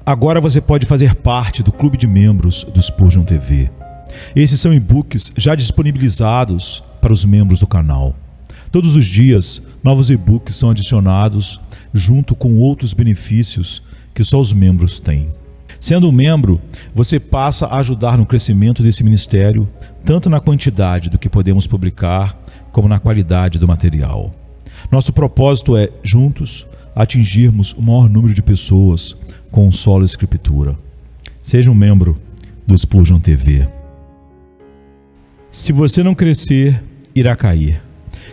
Agora você pode fazer parte do clube de membros do Spurgeon TV. Esses são e-books já disponibilizados para os membros do canal. Todos os dias, novos e-books são adicionados junto com outros benefícios que só os membros têm. Sendo um membro, você passa a ajudar no crescimento desse ministério, tanto na quantidade do que podemos publicar, como na qualidade do material. Nosso propósito é, juntos, atingirmos o maior número de pessoas com solo escritura. Seja um membro do Spurgeon TV. Se você não crescer, irá cair.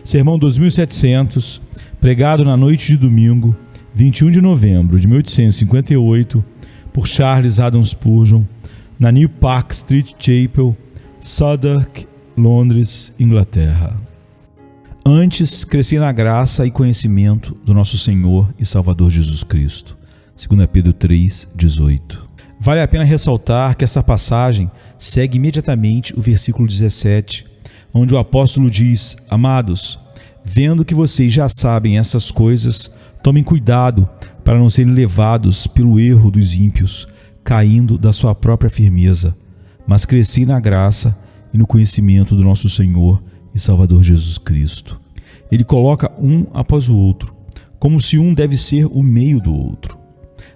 Sermão 2700, pregado na noite de domingo, 21 de novembro de 1858, por Charles Haddon Spurgeon, na New Park Street Chapel, Southwark, Londres, Inglaterra. Antes, cresci na graça e conhecimento do nosso Senhor e Salvador Jesus Cristo. 2 Pedro 3:18. Vale a pena ressaltar que essa passagem segue imediatamente o versículo 17, onde o apóstolo diz: Amados, vendo que vocês já sabem essas coisas, tomem cuidado para não serem levados pelo erro dos ímpios, caindo da sua própria firmeza, mas crescei na graça e no conhecimento do nosso Senhor e Salvador Jesus Cristo. Ele coloca um após o outro, como se um deve ser o meio do outro.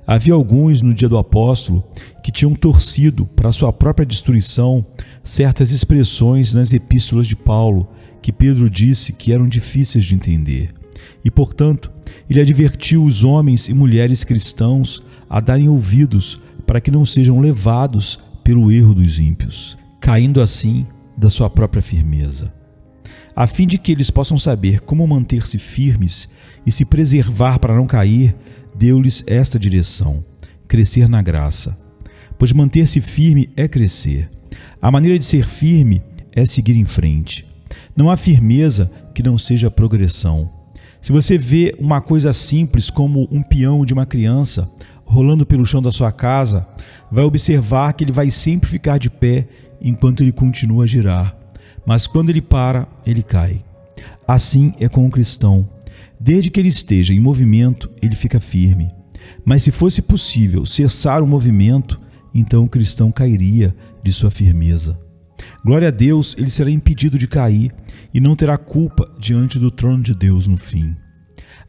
Havia alguns no dia do apóstolo que tinham torcido para sua própria destruição certas expressões nas epístolas de Paulo, que Pedro disse que eram difíceis de entender. E, portanto, ele advertiu os homens e mulheres cristãos a darem ouvidos para que não sejam levados pelo erro dos ímpios, caindo assim da sua própria firmeza. A fim de que eles possam saber como manter-se firmes e se preservar para não cair, deu-lhes esta direção: crescer na graça. Pois manter-se firme é crescer. A maneira de ser firme é seguir em frente. Não há firmeza que não seja progressão. Se você vê uma coisa simples como um peão de uma criança rolando pelo chão da sua casa, vai observar que ele vai sempre ficar de pé enquanto ele continua a girar. Mas quando ele para, ele cai. Assim é com o cristão. Desde que ele esteja em movimento, ele fica firme. Mas se fosse possível cessar o movimento, então o cristão cairia de sua firmeza. Glória a Deus, ele será impedido de cair e não terá culpa diante do trono de Deus no fim.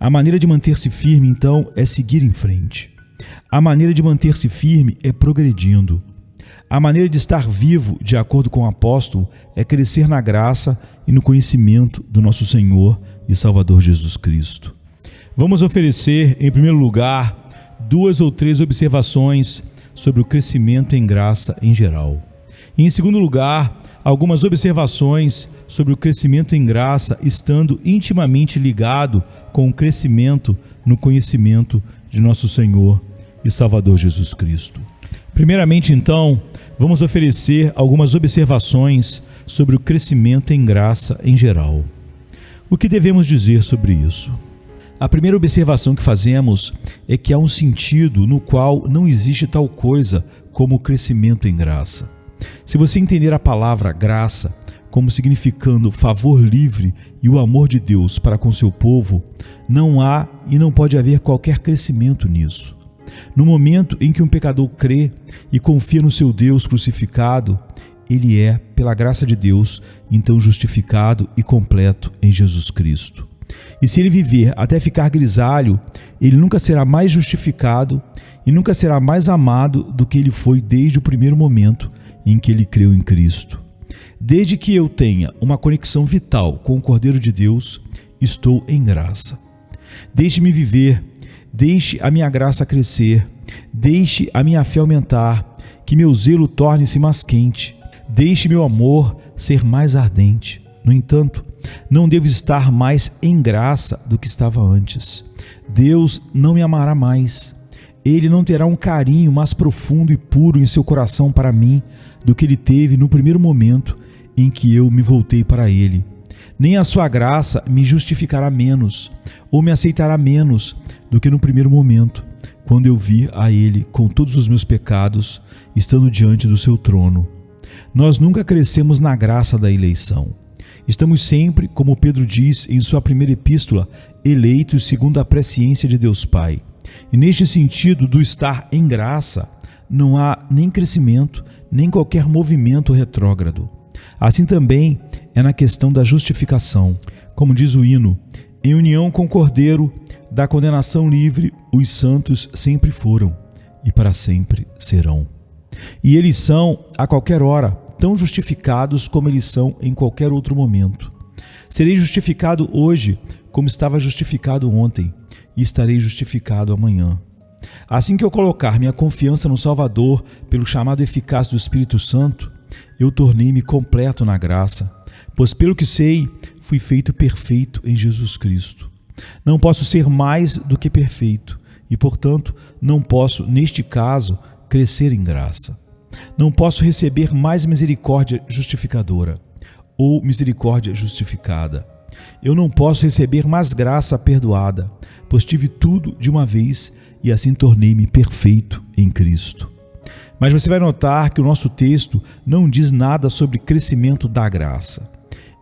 A maneira de manter-se firme, então, é seguir em frente. A maneira de manter-se firme é progredindo. A maneira de estar vivo, de acordo com o apóstolo, é crescer na graça e no conhecimento do nosso Senhor e Salvador Jesus Cristo. Vamos oferecer, em primeiro lugar, 2 ou 3 observações sobre o crescimento em graça em geral. E, em segundo lugar, algumas observações sobre o crescimento em graça estando intimamente ligado com o crescimento no conhecimento de nosso Senhor e Salvador Jesus Cristo. Primeiramente, então, vamos oferecer algumas observações sobre o crescimento em graça em geral. O que devemos dizer sobre isso? A primeira observação que fazemos é que há um sentido no qual não existe tal coisa como o crescimento em graça. Se você entender a palavra graça como significando favor livre e o amor de Deus para com seu povo, não há e não pode haver qualquer crescimento nisso. No momento em que um pecador crê e confia no seu Deus crucificado, ele é, pela graça de Deus, então justificado e completo em Jesus Cristo. E se ele viver até ficar grisalho, ele nunca será mais justificado e nunca será mais amado do que ele foi desde o primeiro momento em que ele creu em Cristo. Desde que eu tenha uma conexão vital com o Cordeiro de Deus, estou em graça. Deixe-me viver, deixe a minha graça crescer, deixe a minha fé aumentar, que meu zelo torne-se mais quente, deixe meu amor ser mais ardente. No entanto, não devo estar mais em graça do que estava antes. Deus não me amará mais. Ele não terá um carinho mais profundo e puro em seu coração para mim do que ele teve no primeiro momento em que eu me voltei para ele. Nem a sua graça me justificará menos ou me aceitará menos do que no primeiro momento, quando eu vi a ele com todos os meus pecados, estando diante do seu trono. Nós nunca crescemos na graça da eleição. Estamos sempre, como Pedro diz em sua primeira epístola, eleitos segundo a presciência de Deus Pai. E neste sentido do estar em graça, não há nem crescimento, nem qualquer movimento retrógrado. Assim também é na questão da justificação. Como diz o hino, em união com o Cordeiro, da condenação livre, os santos sempre foram e para sempre serão. E eles são, a qualquer hora, tão justificados como eles são em qualquer outro momento. Serei justificado hoje como estava justificado ontem e estarei justificado amanhã. Assim que eu colocar minha confiança no Salvador pelo chamado eficaz do Espírito Santo, eu tornei-me completo na graça, pois pelo que sei, fui feito perfeito em Jesus Cristo. Não posso ser mais do que perfeito e, portanto, não posso, neste caso, crescer em graça. Não posso receber mais misericórdia justificadora ou misericórdia justificada. Eu não posso receber mais graça perdoada, pois tive tudo de uma vez e assim tornei-me perfeito em Cristo. Mas você vai notar que o nosso texto não diz nada sobre crescimento da graça.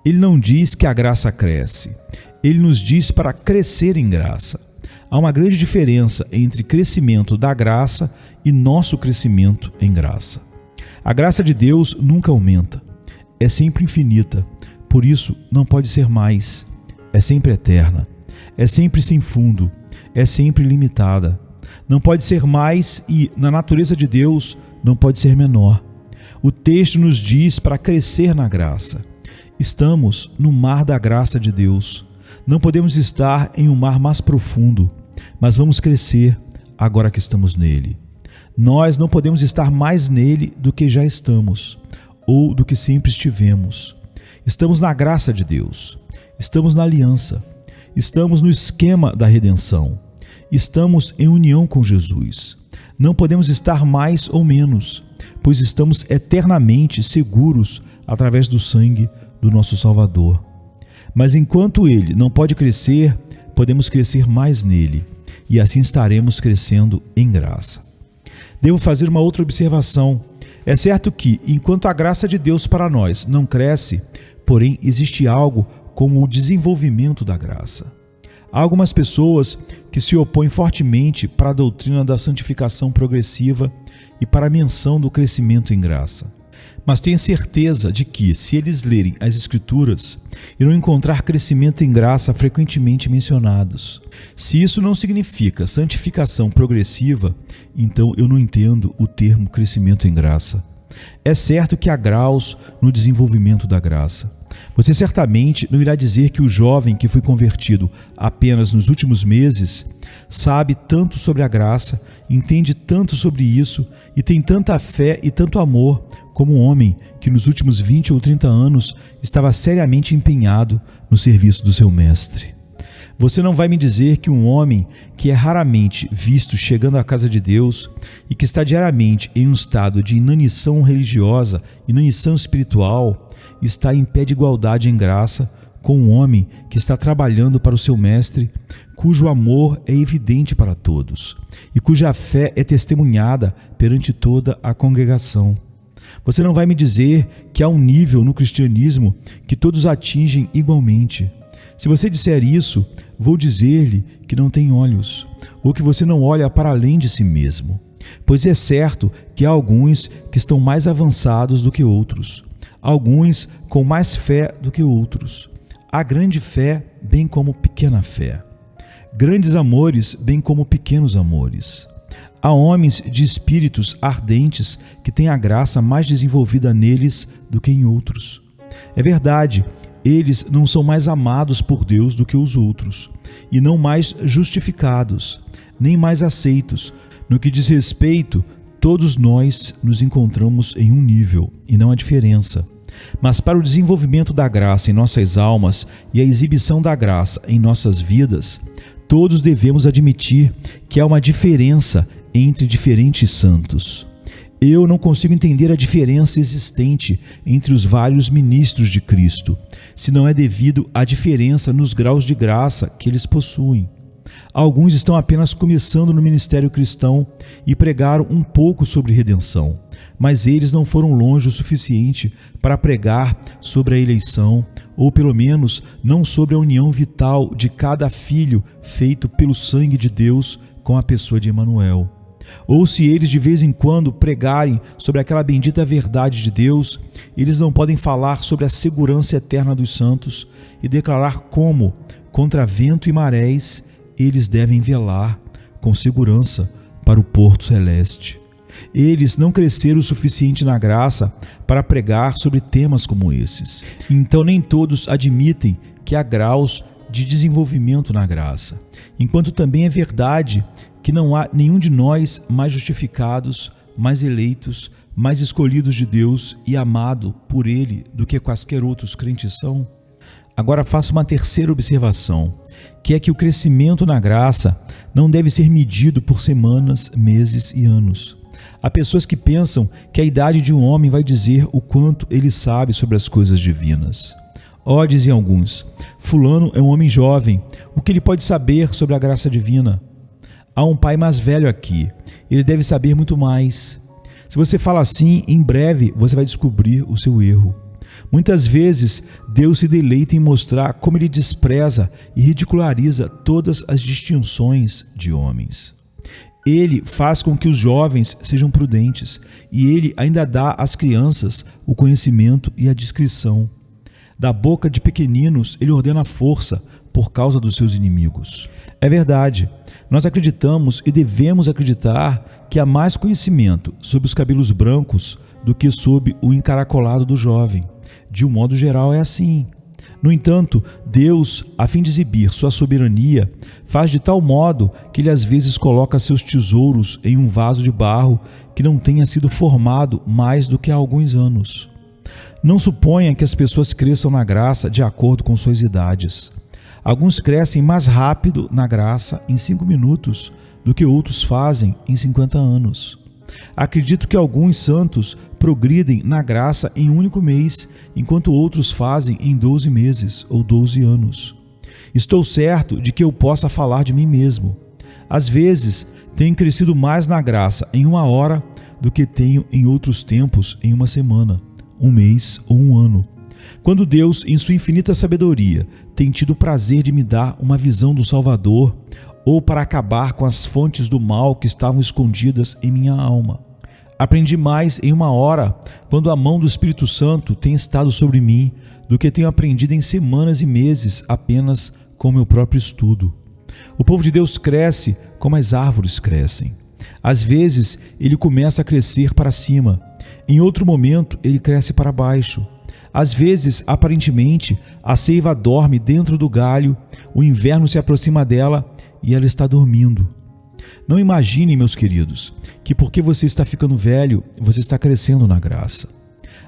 Ele não diz que a graça cresce. Ele nos diz para crescer em graça. Há uma grande diferença entre crescimento da graça e nosso crescimento em graça. A graça de Deus nunca aumenta. É sempre infinita. Por isso, não pode ser mais. É sempre eterna. É sempre sem fundo. É sempre limitada. Não pode ser mais e, na natureza de Deus, não pode ser menor. O texto nos diz para crescer na graça. Estamos no mar da graça de Deus. Não podemos estar em um mar mais profundo, mas vamos crescer agora que estamos nele. Nós não podemos estar mais nele do que já estamos, ou do que sempre estivemos. Estamos na graça de Deus. Estamos na aliança. Estamos no esquema da redenção. Estamos em união com Jesus. Não podemos estar mais ou menos, pois estamos eternamente seguros através do sangue do nosso Salvador. Mas enquanto ele não pode crescer, podemos crescer mais nele, e assim estaremos crescendo em graça. Devo fazer uma outra observação. É certo que, enquanto a graça de Deus para nós não cresce, porém existe algo como o desenvolvimento da graça. Há algumas pessoas que se opõem fortemente para a doutrina da santificação progressiva e para a menção do crescimento em graça. Mas tenha certeza de que, se eles lerem as Escrituras, irão encontrar crescimento em graça frequentemente mencionados. Se isso não significa santificação progressiva, então eu não entendo o termo crescimento em graça. É certo que há graus no desenvolvimento da graça. Você certamente não irá dizer que o jovem que foi convertido apenas nos últimos meses sabe tanto sobre a graça, entende tanto sobre isso e tem tanta fé e tanto amor como um homem que nos últimos 20 ou 30 anos estava seriamente empenhado no serviço do seu mestre. Você não vai me dizer que um homem que é raramente visto chegando à casa de Deus e que está diariamente em um estado de inanição religiosa, inanição espiritual, está em pé de igualdade em graça com um homem que está trabalhando para o seu mestre, cujo amor é evidente para todos e cuja fé é testemunhada perante toda a congregação. Você não vai me dizer que há um nível no cristianismo que todos atingem igualmente. Se você disser isso, vou dizer-lhe que não tem olhos, ou que você não olha para além de si mesmo. Pois é certo que há alguns que estão mais avançados do que outros, alguns com mais fé do que outros. Há grande fé, bem como pequena fé. Grandes amores, bem como pequenos amores. Há homens de espíritos ardentes que têm a graça mais desenvolvida neles do que em outros. É verdade, eles não são mais amados por Deus do que os outros, e não mais justificados, nem mais aceitos. No que diz respeito, todos nós nos encontramos em um nível, e não há diferença. Mas para o desenvolvimento da graça em nossas almas e a exibição da graça em nossas vidas, todos devemos admitir que há uma diferença entre diferentes santos. Eu não consigo entender a diferença existente entre os vários ministros de Cristo, se não é devido à diferença nos graus de graça que eles possuem. Alguns estão apenas começando no ministério cristão e pregaram um pouco sobre redenção, mas eles não foram longe o suficiente para pregar sobre a eleição, ou pelo menos não sobre a união vital de cada filho feito pelo sangue de Deus com a pessoa de Emanuel. Ou se eles de vez em quando pregarem sobre aquela bendita verdade de Deus, eles não podem falar sobre a segurança eterna dos santos e declarar como, contra vento e marés, eles devem velar com segurança para o porto celeste. Eles não cresceram o suficiente na graça para pregar sobre temas como esses. Então nem todos admitem que há graus de desenvolvimento na graça, enquanto também é verdade que não há nenhum de nós mais justificados, mais eleitos, mais escolhidos de Deus e amado por Ele do que quaisquer outros crentes são. Agora faço uma terceira observação, que é que o crescimento na graça não deve ser medido por semanas, meses e anos. Há pessoas que pensam que a idade de um homem vai dizer o quanto ele sabe sobre as coisas divinas. Dizem alguns, fulano é um homem jovem, o que ele pode saber sobre a graça divina? Há um pai mais velho aqui, ele deve saber muito mais. Se você fala assim, em breve você vai descobrir o seu erro. Muitas vezes Deus se deleita em mostrar como Ele despreza e ridiculariza todas as distinções de homens. Ele faz com que os jovens sejam prudentes e Ele ainda dá às crianças o conhecimento e a discrição. Da boca de pequeninos Ele ordena a força por causa dos seus inimigos. É verdade, nós acreditamos e devemos acreditar que há mais conhecimento sobre os cabelos brancos do que sobre o encaracolado do jovem. De um modo geral é assim. No entanto, Deus, a fim de exibir sua soberania, faz de tal modo que Ele às vezes coloca seus tesouros em um vaso de barro que não tenha sido formado mais do que há alguns anos. Não suponha que as pessoas cresçam na graça de acordo com suas idades. Alguns crescem mais rápido na graça em 5 minutos do que outros fazem em 50 anos. Acredito que alguns santos progridem na graça em um único mês, enquanto outros fazem em 12 meses ou 12 anos. Estou certo de que eu possa falar de mim mesmo. Às vezes, tenho crescido mais na graça em 1 hora do que tenho em outros tempos em 1 semana, 1 mês ou 1 ano. Quando Deus, em sua infinita sabedoria, tem tido o prazer de me dar uma visão do Salvador, ou para acabar com as fontes do mal que estavam escondidas em minha alma. Aprendi mais em 1 hora, quando a mão do Espírito Santo tem estado sobre mim, do que tenho aprendido em semanas e meses apenas com meu próprio estudo. O povo de Deus cresce como as árvores crescem. Às vezes, ele começa a crescer para cima. Em outro momento, ele cresce para baixo. Às vezes, aparentemente, a seiva dorme dentro do galho, o inverno se aproxima dela e ela está dormindo. Não imaginem, meus queridos, que porque você está ficando velho, você está crescendo na graça.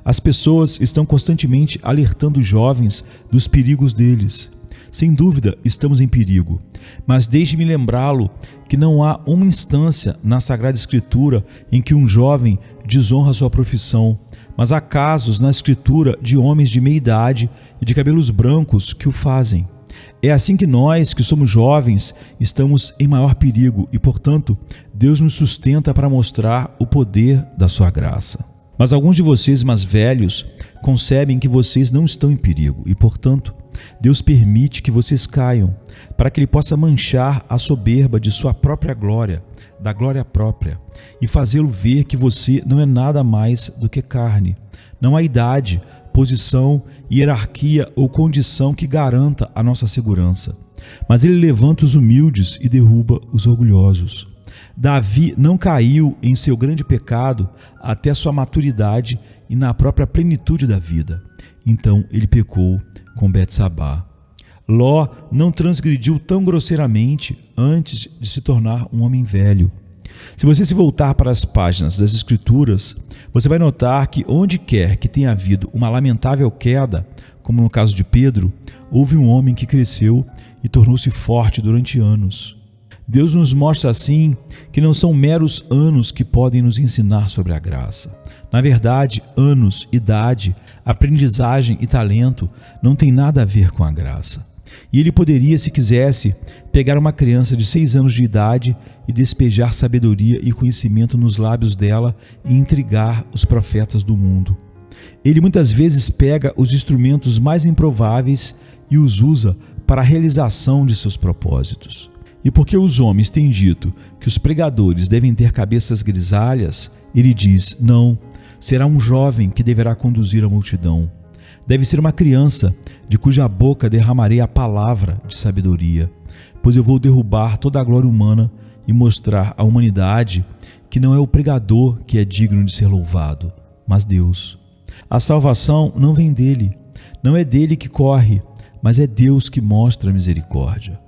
As pessoas estão constantemente alertando os jovens dos perigos deles. Sem dúvida, estamos em perigo, mas deixe-me lembrá-lo que não há uma instância na Sagrada Escritura em que um jovem desonra sua profissão, mas há casos na Escritura de homens de meia idade e de cabelos brancos que o fazem. É assim que nós, que somos jovens, estamos em maior perigo e, portanto, Deus nos sustenta para mostrar o poder da sua graça. Mas alguns de vocês mais velhos concebem que vocês não estão em perigo e, portanto, Deus permite que vocês caiam, para que Ele possa manchar a soberba de sua própria glória, da glória própria, e fazê-lo ver que você não é nada mais do que carne. Não há idade, posição, hierarquia ou condição que garanta a nossa segurança. Mas Ele levanta os humildes e derruba os orgulhosos. Davi não caiu em seu grande pecado até sua maturidade e na própria plenitude da vida. Então ele pecou com Betsabá. Ló não transgrediu tão grosseiramente antes de se tornar um homem velho. Se você se voltar para as páginas das Escrituras, você vai notar que onde quer que tenha havido uma lamentável queda, como no caso de Pedro, houve um homem que cresceu e tornou-se forte durante anos. Deus nos mostra assim que não são meros anos que podem nos ensinar sobre a graça. Na verdade, anos, idade, aprendizagem e talento não têm nada a ver com a graça. E Ele poderia, se quisesse, pegar uma criança de 6 anos de idade e despejar sabedoria e conhecimento nos lábios dela e intrigar os profetas do mundo. Ele muitas vezes pega os instrumentos mais improváveis e os usa para a realização de seus propósitos. E porque os homens têm dito que os pregadores devem ter cabeças grisalhas, ele diz: não, será um jovem que deverá conduzir a multidão. Deve ser uma criança, de cuja boca derramarei a palavra de sabedoria, pois eu vou derrubar toda a glória humana e mostrar à humanidade que não é o pregador que é digno de ser louvado, mas Deus. A salvação não vem dele, não é dele que corre, mas é Deus que mostra a misericórdia.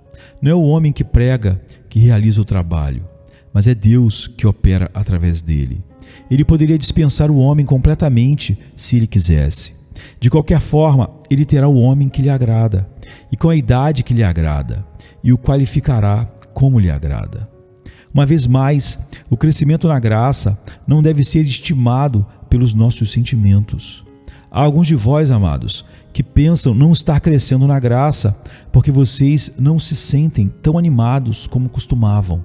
Não é o homem que prega que realiza o trabalho, mas é Deus que opera através dele. Ele poderia dispensar o homem completamente se ele quisesse. De qualquer forma, ele terá o homem que lhe agrada, e com a idade que lhe agrada, e o qualificará como lhe agrada. Uma vez mais, o crescimento na graça não deve ser estimado pelos nossos sentimentos. Há alguns de vós, amados, que pensam não estar crescendo na graça porque vocês não se sentem tão animados como costumavam.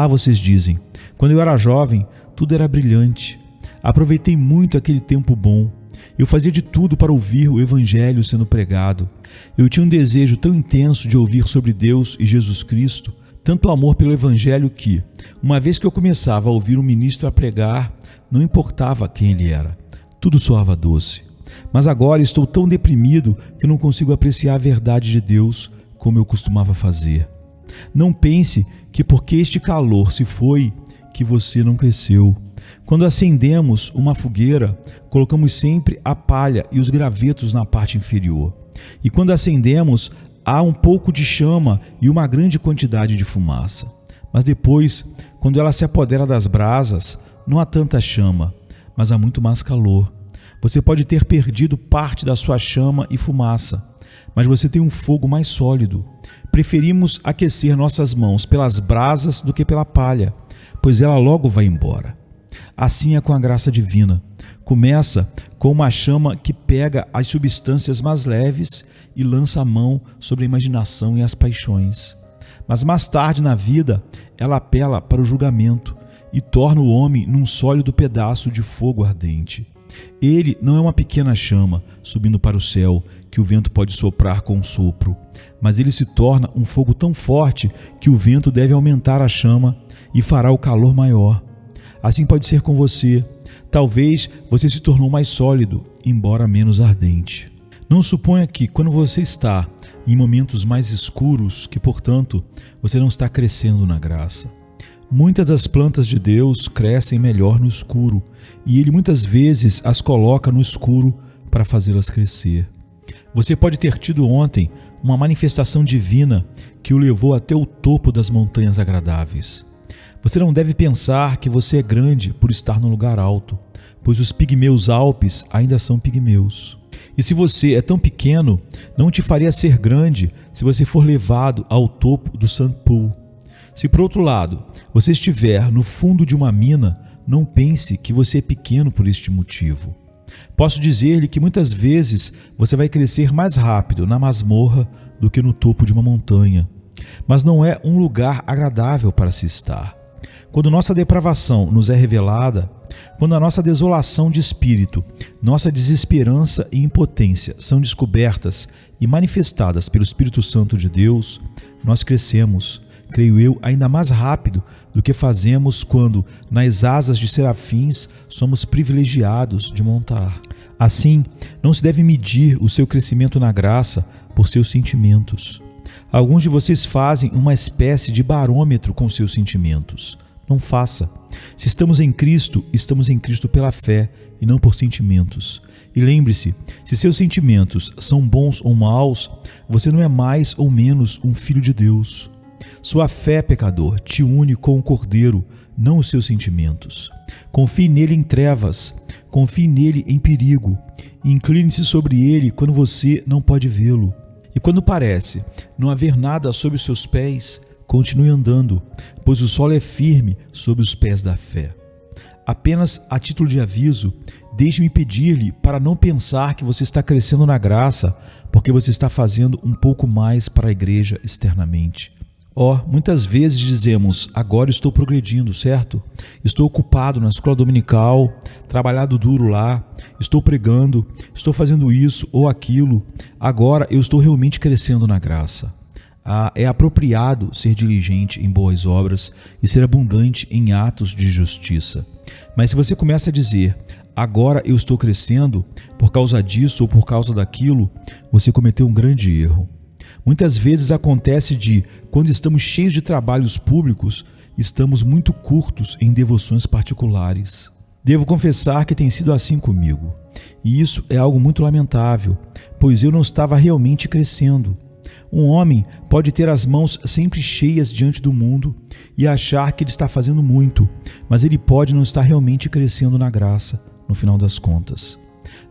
Vocês dizem: quando eu era jovem, tudo era brilhante. Aproveitei muito aquele tempo bom. Eu fazia de tudo para ouvir o Evangelho sendo pregado. Eu tinha um desejo tão intenso de ouvir sobre Deus e Jesus Cristo, tanto amor pelo Evangelho que, uma vez que eu começava a ouvir um ministro a pregar, não importava quem ele era. Tudo soava doce. Mas agora estou tão deprimido que não consigo apreciar a verdade de Deus como eu costumava fazer. Não pense que porque este calor se foi, que você não cresceu. Quando acendemos uma fogueira, colocamos sempre a palha e os gravetos na parte inferior. E quando acendemos, há um pouco de chama e uma grande quantidade de fumaça. Mas depois, quando ela se apodera das brasas, não há tanta chama, mas há muito mais calor. Você pode ter perdido parte da sua chama e fumaça, mas você tem um fogo mais sólido. Preferimos aquecer nossas mãos pelas brasas do que pela palha, pois ela logo vai embora. Assim é com a graça divina. Começa com uma chama que pega as substâncias mais leves e lança a mão sobre a imaginação e as paixões. Mas mais tarde na vida, ela apela para o julgamento e torna o homem num sólido pedaço de fogo ardente. Ele não é uma pequena chama subindo para o céu que o vento pode soprar com um sopro, mas ele se torna um fogo tão forte que o vento deve aumentar a chama e fará o calor maior. Assim pode ser com você. Talvez você se tornou mais sólido, embora menos ardente. Não suponha que, quando você está em momentos mais escuros, que, portanto, você não está crescendo na graça. Muitas das plantas de Deus crescem melhor no escuro, e Ele muitas vezes as coloca no escuro para fazê-las crescer. Você pode ter tido ontem uma manifestação divina que o levou até o topo das montanhas agradáveis. Você não deve pensar que você é grande por estar num lugar alto, pois os pigmeus Alpes ainda são pigmeus. E se você é tão pequeno, não te faria ser grande se você for levado ao topo do St. Paul. Se, por outro lado, você estiver no fundo de uma mina, não pense que você é pequeno por este motivo. Posso dizer-lhe que muitas vezes você vai crescer mais rápido na masmorra do que no topo de uma montanha. Mas não é um lugar agradável para se estar. Quando nossa depravação nos é revelada, quando a nossa desolação de espírito, nossa desesperança e impotência são descobertas e manifestadas pelo Espírito Santo de Deus, nós crescemos, creio eu, ainda mais rápido do que fazemos quando, nas asas de serafins, somos privilegiados de montar. Assim, não se deve medir o seu crescimento na graça por seus sentimentos. Alguns de vocês fazem uma espécie de barômetro com seus sentimentos. Não faça. Se estamos em Cristo pela fé e não por sentimentos. E lembre-se, se seus sentimentos são bons ou maus, você não é mais ou menos um filho de Deus. Sua fé, pecador, te une com o Cordeiro, não os seus sentimentos. Confie nele em trevas, confie nele em perigo, e incline-se sobre ele quando você não pode vê-lo. E quando parece não haver nada sob os seus pés, continue andando, pois o solo é firme sob os pés da fé. Apenas a título de aviso, deixe-me pedir-lhe para não pensar que você está crescendo na graça porque você está fazendo um pouco mais para a igreja externamente. Muitas vezes dizemos: agora estou progredindo, certo? Estou ocupado na escola dominical, trabalhado duro lá, estou pregando, estou fazendo isso ou aquilo, agora eu estou realmente crescendo na graça. É apropriado ser diligente em boas obras e ser abundante em atos de justiça. Mas se você começa a dizer, agora eu estou crescendo por causa disso ou por causa daquilo, você cometeu um grande erro. Muitas vezes acontece quando estamos cheios de trabalhos públicos, estamos muito curtos em devoções particulares. Devo confessar que tem sido assim comigo. E isso é algo muito lamentável, pois eu não estava realmente crescendo. Um homem pode ter as mãos sempre cheias diante do mundo e achar que ele está fazendo muito, mas ele pode não estar realmente crescendo na graça, no final das contas.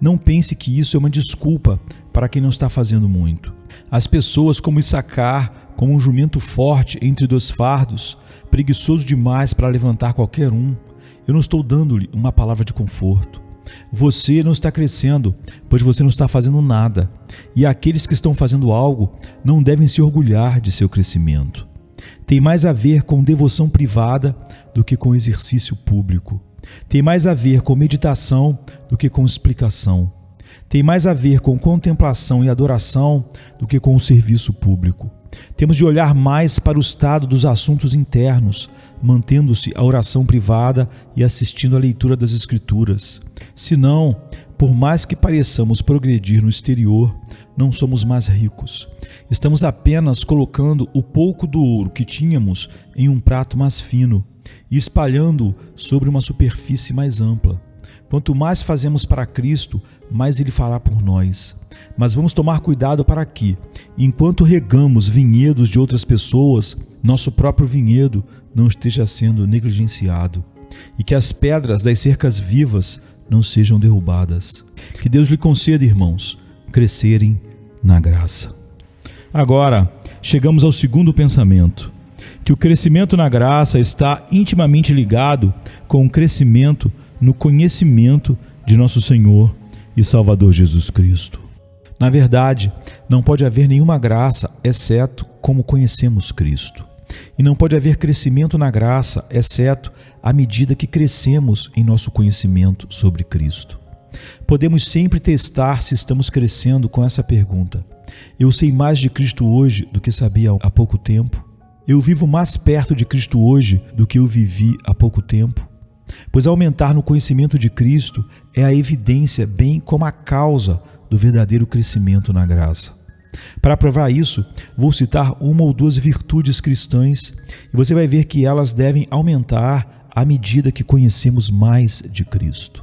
Não pense que isso é uma desculpa para quem não está fazendo muito. As pessoas como Issacar, como um jumento forte entre dois fardos, preguiçoso demais para levantar qualquer um, eu não estou dando-lhe uma palavra de conforto. Você não está crescendo, pois você não está fazendo nada. E aqueles que estão fazendo algo não devem se orgulhar de seu crescimento. Tem mais a ver com devoção privada do que com exercício público. Tem mais a ver com meditação do que com explicação. Tem mais a ver com contemplação e adoração do que com o serviço público. Temos de olhar mais para o estado dos assuntos internos, mantendo-se a oração privada e assistindo à leitura das Escrituras. Senão, por mais que pareçamos progredir no exterior, não somos mais ricos. Estamos apenas colocando o pouco do ouro que tínhamos em um prato mais fino e espalhando-o sobre uma superfície mais ampla. Quanto mais fazemos para Cristo, mais Ele fará por nós. Mas vamos tomar cuidado para que, enquanto regamos vinhedos de outras pessoas, nosso próprio vinhedo não esteja sendo negligenciado e que as pedras das cercas vivas não sejam derrubadas. Que Deus lhe conceda, irmãos, crescerem na graça. Agora, chegamos ao segundo pensamento, que o crescimento na graça está intimamente ligado com o crescimento no conhecimento de nosso Senhor e Salvador Jesus Cristo. Na verdade, não pode haver nenhuma graça, exceto como conhecemos Cristo. E não pode haver crescimento na graça, exceto à medida que crescemos em nosso conhecimento sobre Cristo. Podemos sempre testar se estamos crescendo com essa pergunta: eu sei mais de Cristo hoje do que sabia há pouco tempo? Eu vivo mais perto de Cristo hoje do que eu vivi há pouco tempo? Pois aumentar no conhecimento de Cristo é a evidência, bem como a causa do verdadeiro crescimento na graça. Para provar isso, vou citar uma ou duas virtudes cristãs e você vai ver que elas devem aumentar à medida que conhecemos mais de Cristo.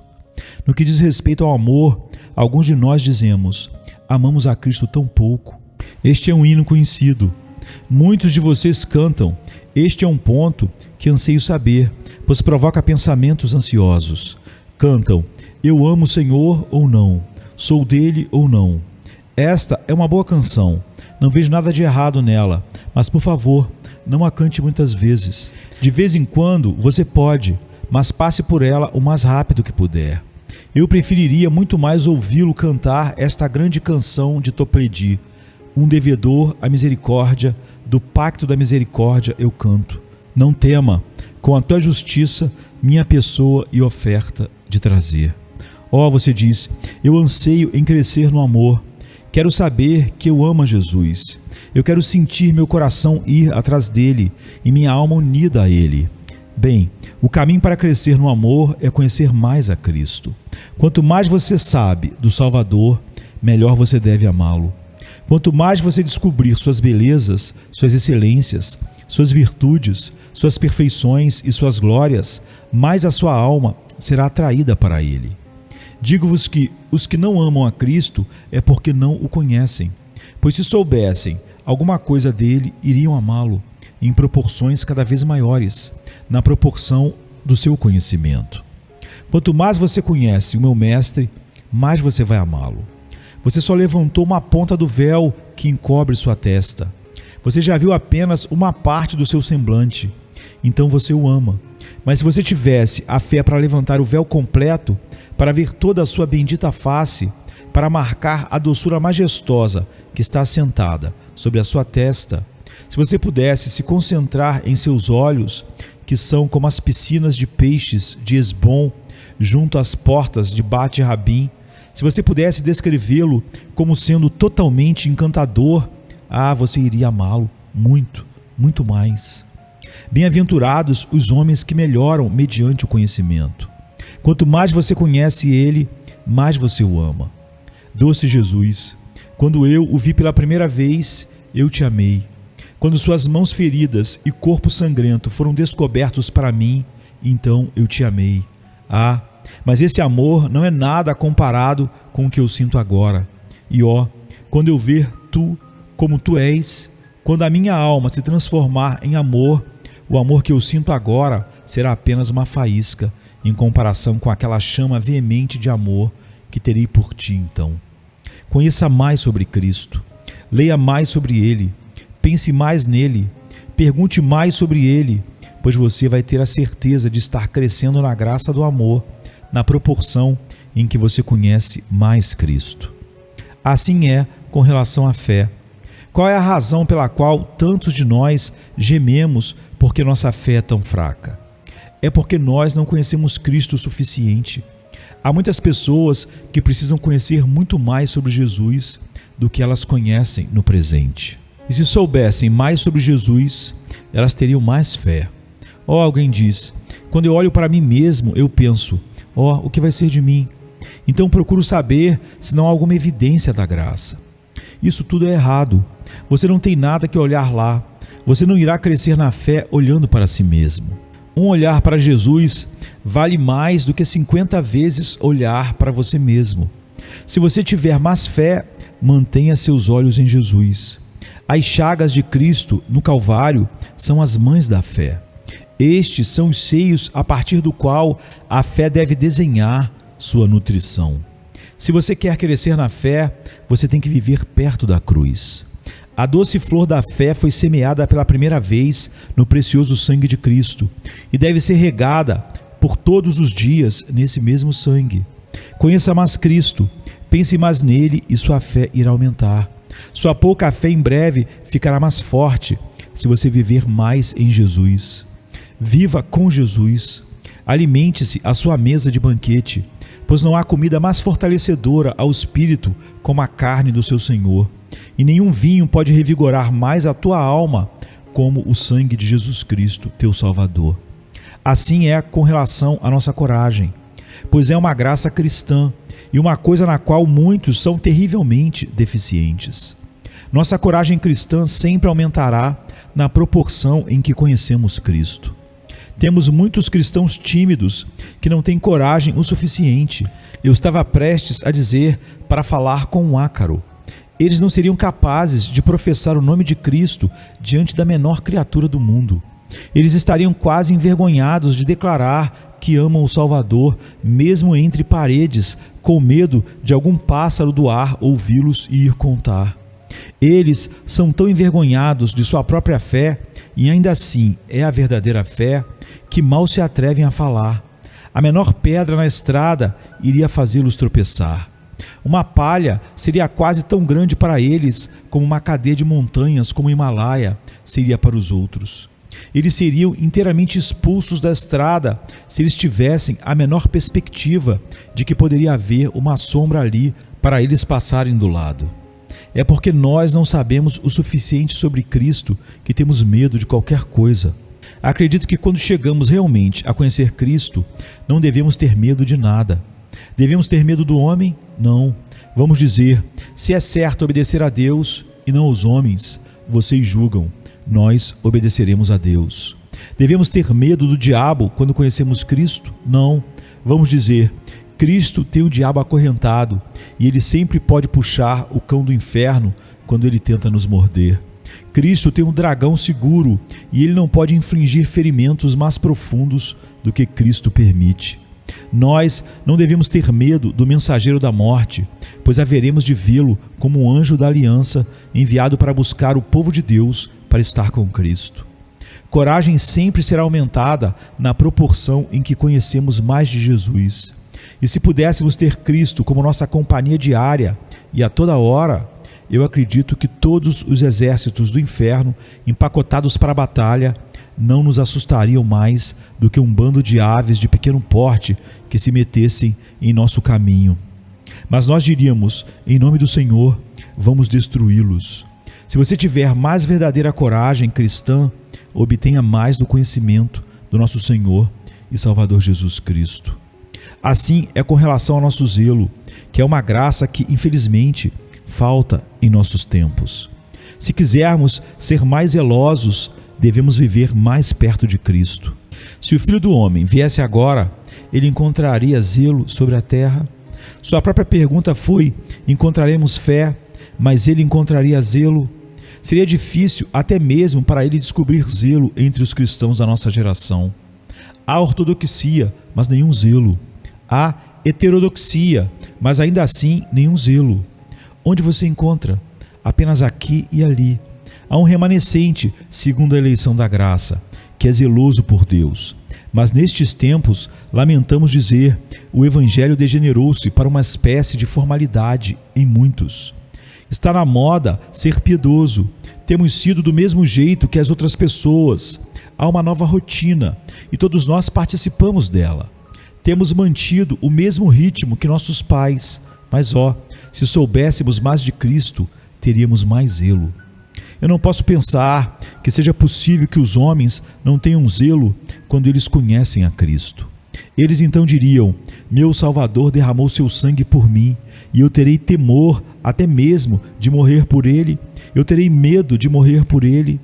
No que diz respeito ao amor, alguns de nós dizemos: amamos a Cristo tão pouco. Este é um hino conhecido. Muitos de vocês cantam. Este é um ponto que anseio saber, pois provoca pensamentos ansiosos. Cantam: eu amo o Senhor ou não? Sou dele ou não? Esta é uma boa canção. Não vejo nada de errado nela, mas por favor, não a cante muitas vezes. De vez em quando você pode, mas passe por ela o mais rápido que puder. Eu preferiria muito mais ouvi-lo cantar esta grande canção de Topledi: um devedor à misericórdia, do pacto da misericórdia eu canto. Não tema, com a tua justiça, minha pessoa e oferta de trazer. Ó, você diz: eu anseio em crescer no amor. Quero saber que eu amo a Jesus. Eu quero sentir meu coração ir atrás dele e minha alma unida a ele. Bem, o caminho para crescer no amor é conhecer mais a Cristo. Quanto mais você sabe do Salvador, melhor você deve amá-lo. Quanto mais você descobrir suas belezas, suas excelências, suas virtudes, suas perfeições e suas glórias, mais a sua alma será atraída para ele. Digo-vos que os que não amam a Cristo é porque não o conhecem, pois se soubessem alguma coisa dele, iriam amá-lo em proporções cada vez maiores, na proporção do seu conhecimento. Quanto mais você conhece o meu mestre, mais você vai amá-lo. Você só levantou uma ponta do véu que encobre sua testa. Você já viu apenas uma parte do seu semblante, então você o ama. Mas se você tivesse a fé para levantar o véu completo, para ver toda a sua bendita face, para marcar a doçura majestosa que está assentada sobre a sua testa, se você pudesse se concentrar em seus olhos, que são como as piscinas de peixes de Esbom, junto às portas de Bate-Rabim, se você pudesse descrevê-lo como sendo totalmente encantador, você iria amá-lo. muito, muito mais. Bem-aventurados os homens que melhoram mediante o conhecimento. Quanto mais você conhece Ele, mais você o ama. Doce Jesus, quando eu o vi pela primeira vez, eu te amei. Quando suas mãos feridas e corpo sangrento foram descobertos para mim, então eu te amei. Ah, mas esse amor não é nada comparado com o que eu sinto agora. E quando eu ver tu como tu és, quando a minha alma se transformar em amor, o amor que eu sinto agora será apenas uma faísca em comparação com aquela chama veemente de amor que terei por ti então. Conheça mais sobre Cristo, leia mais sobre Ele, pense mais nele, pergunte mais sobre Ele, pois você vai ter a certeza de estar crescendo na graça do amor, na proporção em que você conhece mais Cristo. Assim é com relação à fé. Qual é a razão pela qual tantos de nós gememos porque nossa fé é tão fraca? É porque nós não conhecemos Cristo o suficiente. Há muitas pessoas que precisam conhecer muito mais sobre Jesus do que elas conhecem no presente. E se soubessem mais sobre Jesus, elas teriam mais fé. Alguém diz, quando eu olho para mim mesmo, eu penso, o que vai ser de mim? Então procuro saber se não há alguma evidência da graça. Isso tudo é errado. Você não tem nada que olhar lá. Você não irá crescer na fé olhando para si mesmo. Um olhar para Jesus vale mais do que 50 vezes olhar para você mesmo. Se você tiver mais fé, mantenha seus olhos em Jesus. As chagas de Cristo no Calvário são as mães da fé. Estes são os seios a partir do qual a fé deve desenhar sua nutrição. Se você quer crescer na fé, você tem que viver perto da cruz. A doce flor da fé foi semeada pela primeira vez no precioso sangue de Cristo e deve ser regada por todos os dias nesse mesmo sangue. Conheça mais Cristo, pense mais nele e sua fé irá aumentar. Sua pouca fé em breve ficará mais forte se você viver mais em Jesus. Viva com Jesus. Alimente-se à sua mesa de banquete, pois não há comida mais fortalecedora ao espírito como a carne do seu Senhor. E nenhum vinho pode revigorar mais a tua alma como o sangue de Jesus Cristo, teu Salvador. Assim é com relação à nossa coragem, pois é uma graça cristã e uma coisa na qual muitos são terrivelmente deficientes. Nossa coragem cristã sempre aumentará na proporção em que conhecemos Cristo. Temos muitos cristãos tímidos que não têm coragem o suficiente. Eu estava prestes a dizer para falar com um ácaro. Eles não seriam capazes de professar o nome de Cristo diante da menor criatura do mundo. Eles estariam quase envergonhados de declarar que amam o Salvador, mesmo entre paredes, com medo de algum pássaro do ar ouvi-los e ir contar. Eles são tão envergonhados de sua própria fé, e ainda assim é a verdadeira fé, que mal se atrevem a falar. A menor pedra na estrada iria fazê-los tropeçar. Uma palha seria quase tão grande para eles como uma cadeia de montanhas como o Himalaia seria para os outros. Eles seriam inteiramente expulsos da estrada se eles tivessem a menor perspectiva de que poderia haver uma sombra ali para eles passarem do lado. É porque nós não sabemos o suficiente sobre Cristo que temos medo de qualquer coisa. Acredito que quando chegamos realmente a conhecer Cristo, não devemos ter medo de nada. Devemos ter medo do homem? Não. Vamos dizer, se é certo obedecer a Deus e não aos homens, vocês julgam, nós obedeceremos a Deus. Devemos ter medo do diabo quando conhecemos Cristo? Não. Vamos dizer, Cristo tem o diabo acorrentado e ele sempre pode puxar o cão do inferno quando ele tenta nos morder. Cristo tem um dragão seguro e ele não pode infligir ferimentos mais profundos do que Cristo permite. Nós não devemos ter medo do mensageiro da morte, pois haveremos de vê-lo como um anjo da aliança enviado para buscar o povo de Deus para estar com Cristo. Coragem sempre será aumentada na proporção em que conhecemos mais de Jesus. E se pudéssemos ter Cristo como nossa companhia diária e a toda hora, eu acredito que todos os exércitos do inferno, empacotados para a batalha, não nos assustariam mais do que um bando de aves de pequeno porte que se metessem em nosso caminho. Mas nós diríamos, em nome do Senhor, vamos destruí-los. Se você tiver mais verdadeira coragem cristã, obtenha mais do conhecimento do nosso Senhor e Salvador Jesus Cristo. Assim é com relação ao nosso zelo, que é uma graça que, infelizmente, falta em nossos tempos. Se quisermos ser mais zelosos, devemos viver mais perto de Cristo. Se o Filho do Homem viesse agora, ele encontraria zelo sobre a terra? Sua própria pergunta foi: encontraremos fé, mas ele encontraria zelo? Seria difícil até mesmo para ele descobrir zelo entre os cristãos da nossa geração. Há ortodoxia, mas nenhum zelo. Há heterodoxia, mas ainda assim nenhum zelo. Onde você encontra? Apenas aqui e ali. Há um remanescente, segundo a eleição da graça, que é zeloso por Deus. Mas nestes tempos, lamentamos dizer, o evangelho degenerou-se para uma espécie de formalidade em muitos. Está na moda ser piedoso. Temos sido do mesmo jeito que as outras pessoas. Há uma nova rotina e todos nós participamos dela. Temos mantido o mesmo ritmo que nossos pais, mas se soubéssemos mais de Cristo, teríamos mais zelo. Eu não posso pensar que seja possível que os homens não tenham zelo quando eles conhecem a Cristo. Eles então diriam: meu Salvador derramou seu sangue por mim, e eu terei temor até mesmo de morrer por ele, eu terei medo de morrer por ele.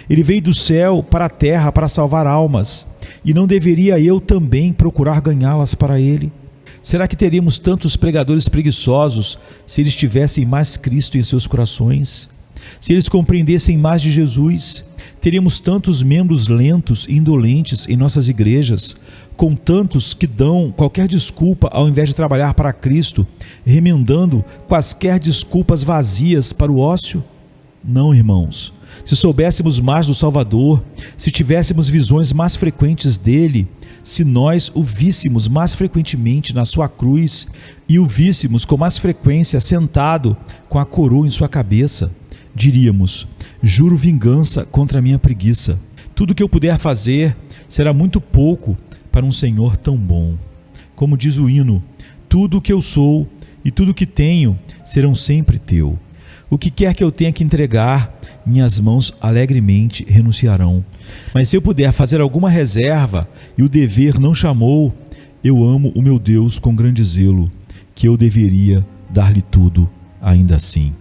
Ele veio do céu para a terra para salvar almas, e não deveria eu também procurar ganhá-las para ele? Será que teríamos tantos pregadores preguiçosos se eles tivessem mais Cristo em seus corações? Se eles compreendessem mais de Jesus, teríamos tantos membros lentos e indolentes em nossas igrejas, com tantos que dão qualquer desculpa ao invés de trabalhar para Cristo, remendando quaisquer desculpas vazias para o ócio? Não, irmãos. Se soubéssemos mais do Salvador, se tivéssemos visões mais frequentes dele, se nós o víssemos mais frequentemente na sua cruz e o víssemos com mais frequência sentado com a coroa em sua cabeça, diríamos: juro vingança contra a minha preguiça. Tudo que eu puder fazer será muito pouco para um Senhor tão bom. Como diz o hino: tudo o que eu sou e tudo o que tenho serão sempre teu. O que quer que eu tenha que entregar, minhas mãos alegremente renunciarão. Mas se eu puder fazer alguma reserva e o dever não chamou, eu amo o meu Deus com grande zelo, que eu deveria dar-lhe tudo ainda assim.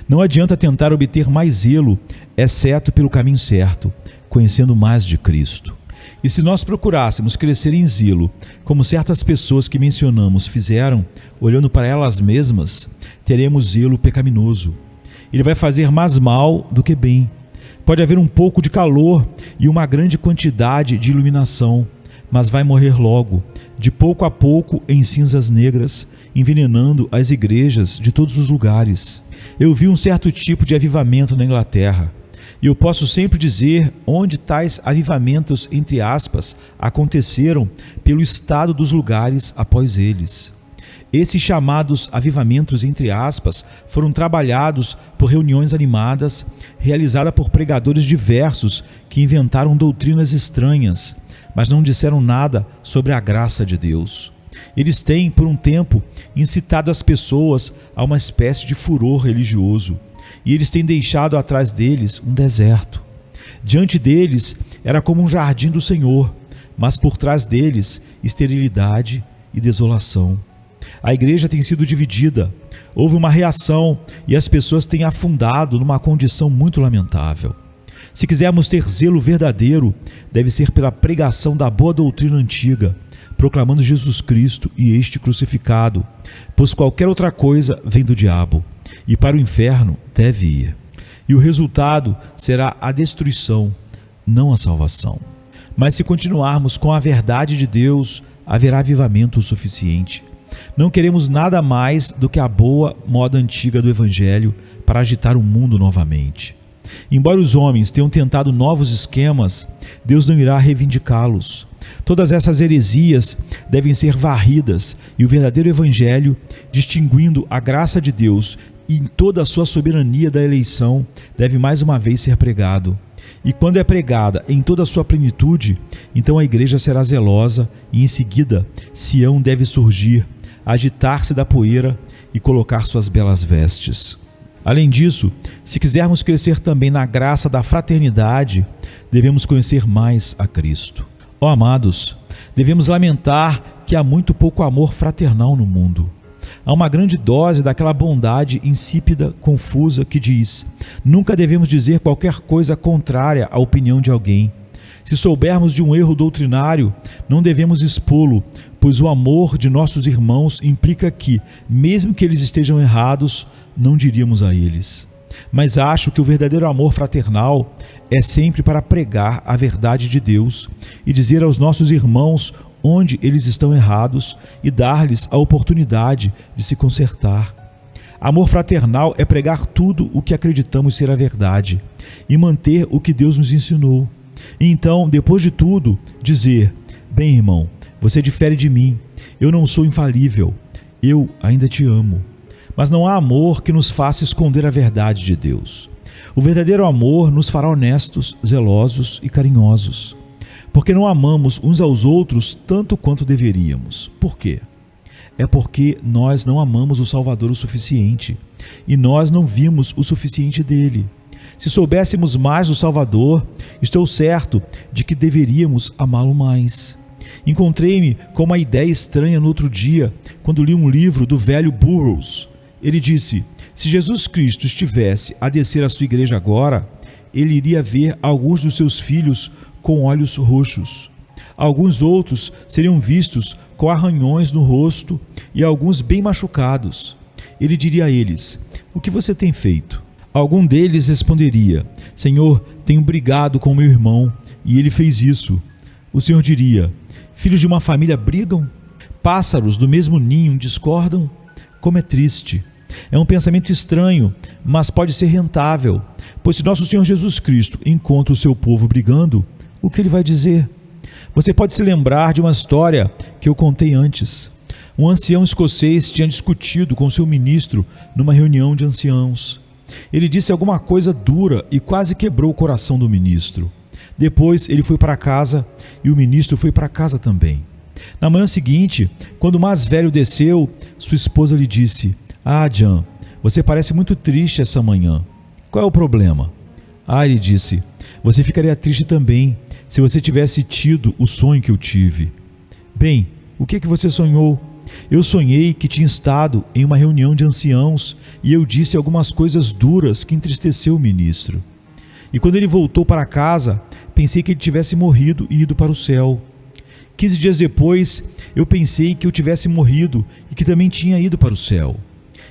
Não adianta tentar obter mais zelo, exceto pelo caminho certo, conhecendo mais de Cristo. E se nós procurássemos crescer em zelo, como certas pessoas que mencionamos fizeram, olhando para elas mesmas, teremos zelo pecaminoso. Ele vai fazer mais mal do que bem. Pode haver um pouco de calor e uma grande quantidade de iluminação, mas vai morrer logo, de pouco a pouco, em cinzas negras, envenenando as igrejas de todos os lugares. Eu vi um certo tipo de avivamento na Inglaterra, e eu posso sempre dizer onde tais avivamentos, entre aspas, aconteceram pelo estado dos lugares após eles. Esses chamados avivamentos, entre aspas, foram trabalhados por reuniões animadas, realizadas por pregadores diversos que inventaram doutrinas estranhas, mas não disseram nada sobre a graça de Deus. Eles têm, por um tempo, incitado as pessoas a uma espécie de furor religioso, e eles têm deixado atrás deles um deserto. Diante deles era como um jardim do Senhor, mas por trás deles esterilidade e desolação. A igreja tem sido dividida, houve uma reação e as pessoas têm afundado numa condição muito lamentável. Se quisermos ter zelo verdadeiro, deve ser pela pregação da boa doutrina antiga, proclamando Jesus Cristo e este crucificado, pois qualquer outra coisa vem do diabo, e para o inferno deve ir. E o resultado será a destruição, não a salvação. Mas se continuarmos com a verdade de Deus, haverá avivamento o suficiente. Não queremos nada mais do que a boa moda antiga do Evangelho para agitar o mundo novamente. Embora os homens tenham tentado novos esquemas, Deus não irá reivindicá-los. Todas essas heresias devem ser varridas e o verdadeiro Evangelho, distinguindo a graça de Deus e em toda a sua soberania da eleição, deve mais uma vez ser pregado. E quando é pregada em toda a sua plenitude, então a igreja será zelosa e em seguida Sião deve surgir, agitar-se da poeira e colocar suas belas vestes. Além disso, se quisermos crescer também na graça da fraternidade, devemos conhecer mais a Cristo. Ó amados, devemos lamentar que há muito pouco amor fraternal no mundo. Há uma grande dose daquela bondade insípida, confusa, que diz: nunca devemos dizer qualquer coisa contrária à opinião de alguém. Se soubermos de um erro doutrinário, não devemos expô-lo, pois o amor de nossos irmãos implica que, mesmo que eles estejam errados, não diríamos a eles. Mas acho que o verdadeiro amor fraternal é sempre para pregar a verdade de Deus e dizer aos nossos irmãos onde eles estão errados e dar-lhes a oportunidade de se consertar. Amor fraternal é pregar tudo o que acreditamos ser a verdade e manter o que Deus nos ensinou. E então, depois de tudo, dizer: bem, irmão, você difere de mim, eu não sou infalível, eu ainda te amo. Mas não há amor que nos faça esconder a verdade de Deus. O verdadeiro amor nos fará honestos, zelosos e carinhosos, porque não amamos uns aos outros tanto quanto deveríamos. Por quê? É porque nós não amamos o Salvador o suficiente e nós não vimos o suficiente dele. Se soubéssemos mais do Salvador, estou certo de que deveríamos amá-lo mais. Encontrei-me com uma ideia estranha no outro dia, quando li um livro do velho Burroughs. Ele disse: se Jesus Cristo estivesse a descer à sua igreja agora, ele iria ver alguns dos seus filhos com olhos roxos. Alguns outros seriam vistos com arranhões no rosto e alguns bem machucados. Ele diria a eles: o que você tem feito? Algum deles responderia: Senhor, tenho brigado com meu irmão e ele fez isso. O Senhor diria: filhos de uma família brigam? Pássaros do mesmo ninho discordam? Como é triste! É um pensamento estranho, mas pode ser rentável, pois se nosso Senhor Jesus Cristo encontra o seu povo brigando, o que ele vai dizer? Você pode se lembrar de uma história que eu contei antes. Um ancião escocês tinha discutido com seu ministro numa reunião de anciãos. Ele disse alguma coisa dura e quase quebrou o coração do ministro. Depois ele foi para casa e o ministro foi para casa também. Na manhã seguinte, quando o mais velho desceu, sua esposa lhe disse: ah, John, você parece muito triste essa manhã. Qual é o problema? Ah, ele disse: você ficaria triste também se você tivesse tido o sonho que eu tive. Bem, o que você sonhou? Eu sonhei que tinha estado em uma reunião de anciãos e eu disse algumas coisas duras que entristeceu o ministro. E quando ele voltou para casa, pensei que ele tivesse morrido e ido para o céu. 15 dias depois, eu pensei que eu tivesse morrido e que também tinha ido para o céu.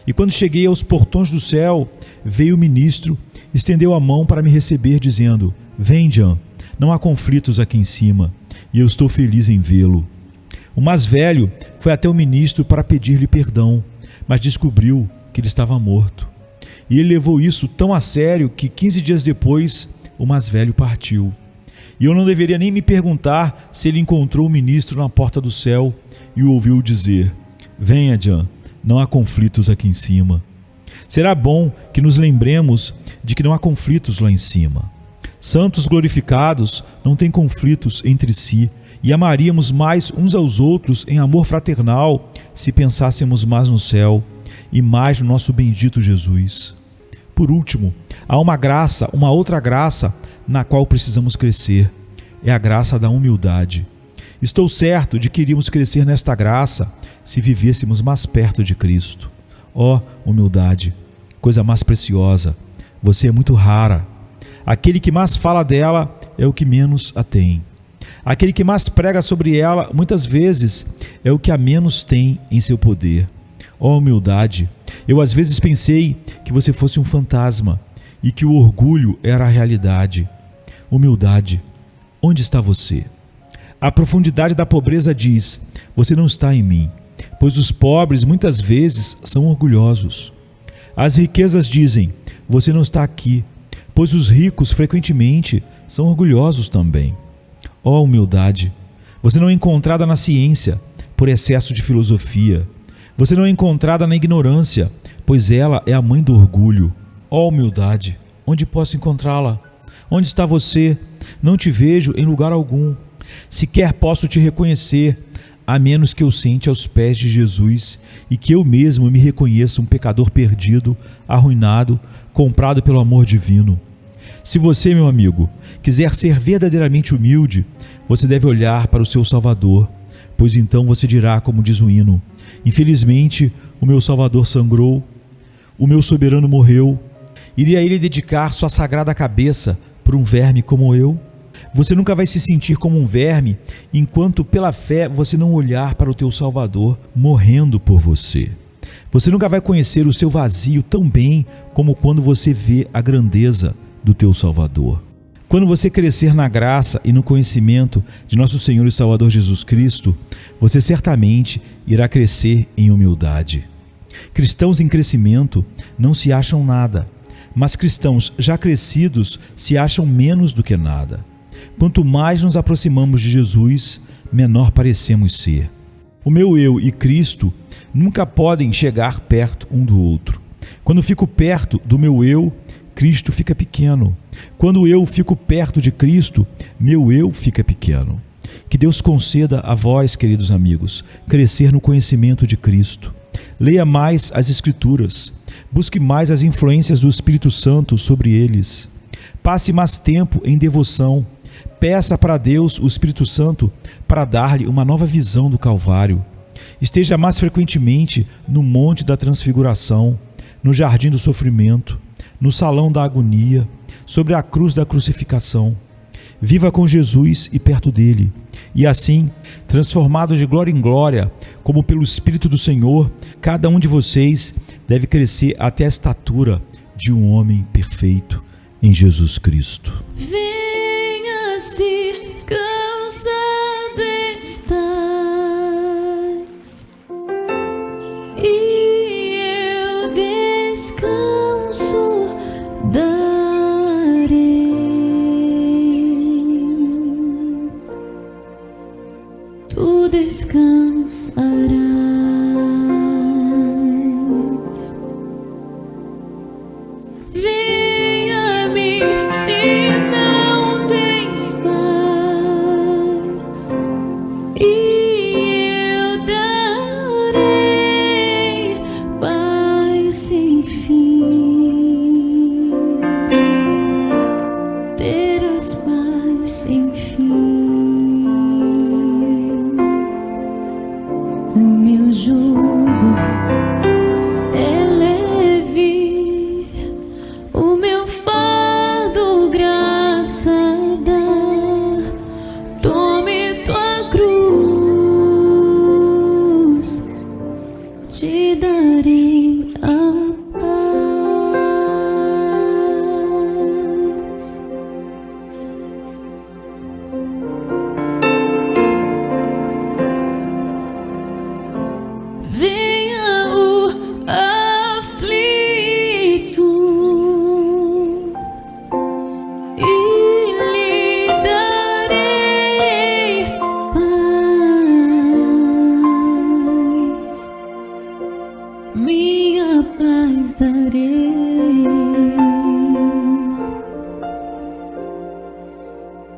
E quando cheguei aos portões do céu, veio o ministro, estendeu a mão para me receber, dizendo: vem, John, não há conflitos aqui em cima, e eu estou feliz em vê-lo. O mais velho foi até o ministro para pedir-lhe perdão, mas descobriu que ele estava morto. E ele levou isso tão a sério que 15 dias depois, o mais velho partiu. E eu não deveria nem me perguntar se ele encontrou o ministro na porta do céu e o ouviu dizer: venha, John, não há conflitos aqui em cima. Será bom que nos lembremos de que não há conflitos lá em cima. Santos glorificados não têm conflitos entre si, e amaríamos mais uns aos outros em amor fraternal se pensássemos mais no céu e mais no nosso bendito Jesus. Por último, há uma outra graça na qual precisamos crescer. É a graça da humildade. Estou certo de que iríamos crescer nesta graça se vivêssemos mais perto de Cristo. Ó, humildade, coisa mais preciosa, você é muito rara. Aquele que mais fala dela é o que menos a tem. Aquele que mais prega sobre ela, muitas vezes, é o que a menos tem em seu poder. Ó humildade, eu às vezes pensei que você fosse um fantasma e que o orgulho era a realidade. Humildade, onde está você? A profundidade da pobreza diz: você não está em mim, pois os pobres muitas vezes são orgulhosos. As riquezas dizem: você não está aqui, pois os ricos frequentemente são orgulhosos também. Ó humildade, você não é encontrada na ciência, por excesso de filosofia. Você não é encontrada na ignorância, pois ela é a mãe do orgulho. Ó humildade, onde posso encontrá-la? Onde está você? Não te vejo em lugar algum. Sequer posso te reconhecer. a menos que eu sente aos pés de Jesus e que eu mesmo me reconheça um pecador perdido, arruinado, comprado pelo amor divino. Se você, meu amigo, quiser ser verdadeiramente humilde, você deve olhar para o seu Salvador, pois então você dirá, como diz o hino: infelizmente, o meu Salvador sangrou, o meu soberano morreu. Iria ele dedicar sua sagrada cabeça por um verme como eu? Você nunca vai se sentir como um verme enquanto pela fé você não olhar para o teu Salvador morrendo por você. Você nunca vai conhecer o seu vazio tão bem como quando você vê a grandeza do teu Salvador. Quando você crescer na graça e no conhecimento de nosso Senhor e Salvador Jesus Cristo, você certamente irá crescer em humildade. Cristãos em crescimento não se acham nada, mas cristãos já crescidos se acham menos do que nada. Quanto mais nos aproximamos de Jesus, menor parecemos ser. O meu eu e Cristo nunca podem chegar perto um do outro. Quando fico perto do meu eu, Cristo fica pequeno. Quando eu fico perto de Cristo, meu eu fica pequeno. Que Deus conceda a vós, queridos amigos, crescer no conhecimento de Cristo. Leia mais as Escrituras. Busque mais as influências do Espírito Santo sobre eles. Passe mais tempo em devoção. Peça para Deus, o Espírito Santo, para dar-lhe uma nova visão do Calvário. Esteja mais frequentemente no Monte da Transfiguração, no Jardim do Sofrimento, no Salão da Agonia, sobre a cruz da crucificação. Viva com Jesus e perto dele, e assim, transformado de glória em glória, como pelo Espírito do Senhor, cada um de vocês deve crescer até a estatura de um homem perfeito em Jesus Cristo. Venha se cansado estás, e eu descanso darei. Tu descansarás. Venha-me se não tens paz, e eu darei paz sem fim. Terás paz sem fim. O meu jugo é leve, o meu fardo graça dá. Tome tua cruz, te darei a paz. Venha o aflito e lhe darei paz. Minha paz darei.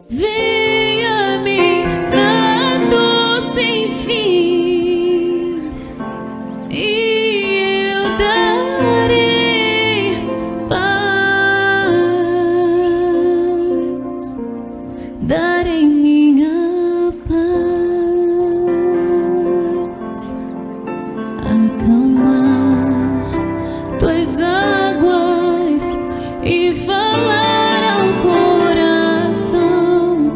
Venha-me na dor sem fim, e eu darei paz. Darei minha paz. Acalmar tuas águas e falar ao coração.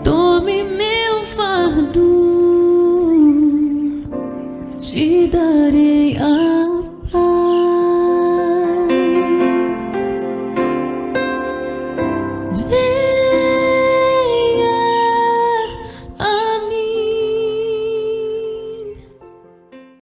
Tome meu fardo, te darei.